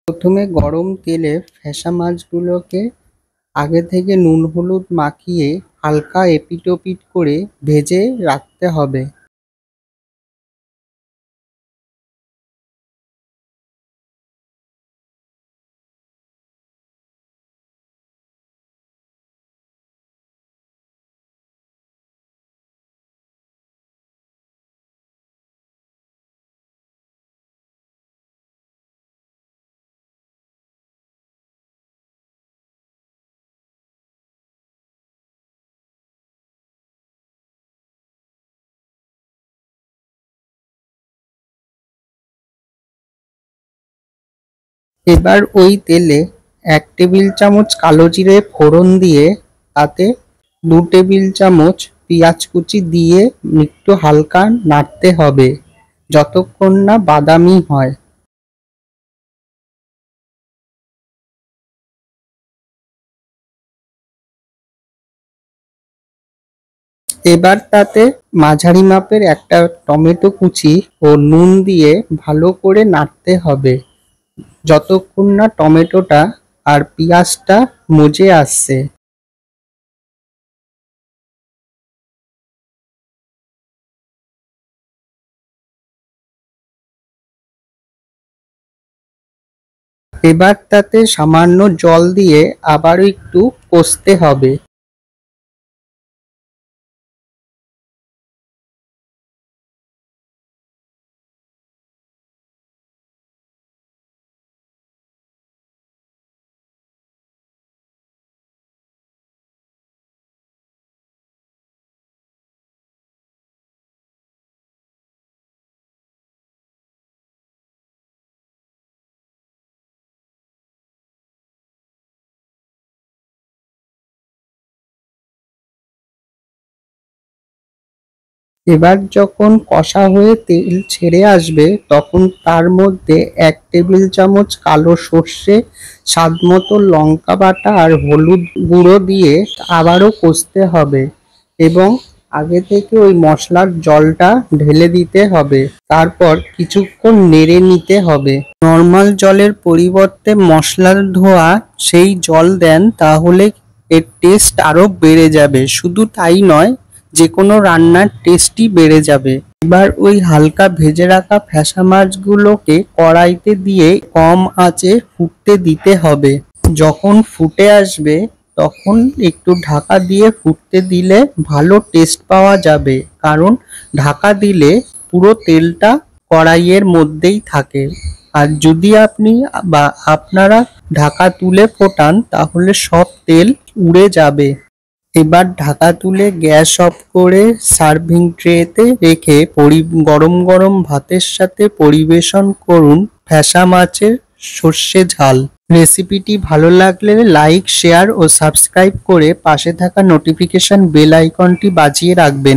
প্রথমে গরম তেলে ফ্যাসা মাছগুলোকে আগে থেকে নুন হলুদ মাখিয়ে হালকা এপিটোপিট করে ভেজে রাখতে হবে। এবার ওই তেলে 1 টেবিল চামচ কালো জিরে ফোড়ন দিয়ে তাতে 2 টেবিল চামচ পেঁয়াজ কুচি দিয়ে একটু হালকা নাড়তে হবে যতক্ষণ না বাদামি হয়। এবার তাতে মাঝারি মাপের একটা টমেটো কুচি ও নুন দিয়ে ভালো করে নাড়তে হবে যতক্ষণ না টমেটোটা আর পেঁয়াজটা মজে আসছে। এবার তাতে সামান্য জল দিয়ে আবারও একটু কষতে হবে। এবার যখন কষা হয়ে তেল ছেড়ে আসবে তখন তার মধ্যে 1 টেবিল চামচ কালো সর্ষে, স্বাদ মতো লঙ্কা বাটা আর হলুদ গুঁড়ো দিয়ে আবারও কষতে হবে এবং আগে থেকে ওই মশলার জলটা ঢেলে দিতে হবে। তারপর কিছুক্ষণ নেড়ে নিতে হবে। নর্মাল জলের পরিবর্তে মশলার ধোয়া সেই জল দেন তাহলে এর টেস্ট আরো বেড়ে যাবে। শুধু তাই নয়, যেকোনো রান্নার টেস্টই বেড়ে যাবে। এবার ওই হালকা ভেজে রাখা ফ্যাসা মাছগুলোকে কড়াইতে দিয়ে কম আঁচে ফুটতে দিতে হবে। যখন ফুটে আসবে তখন একটু ঢাকা দিয়ে ফুটতে দিলে ভালো টেস্ট পাওয়া যাবে, কারণ ঢাকা দিলে পুরো তেলটা কড়াইয়ের মধ্যেই থাকে। আর যদি আপনি বা আপনারা ঢাকা তুলে ফোটান তাহলে সব তেল উড়ে যাবে। এবার ঢাকা তুলে গ্যাস অফ করে সার্ভিং ট্রেতে রেখে গরম গরম ভাতের সাথে পরিবেশন করুন ফ্যাসা মাছের সর্ষে ঝাল। রেসিপিটি ভালো লাগলে লাইক, শেয়ার ও সাবস্ক্রাইব করে পাশে থাকা নোটিফিকেশন বেল আইকনটি বাজিয়ে রাখবেন।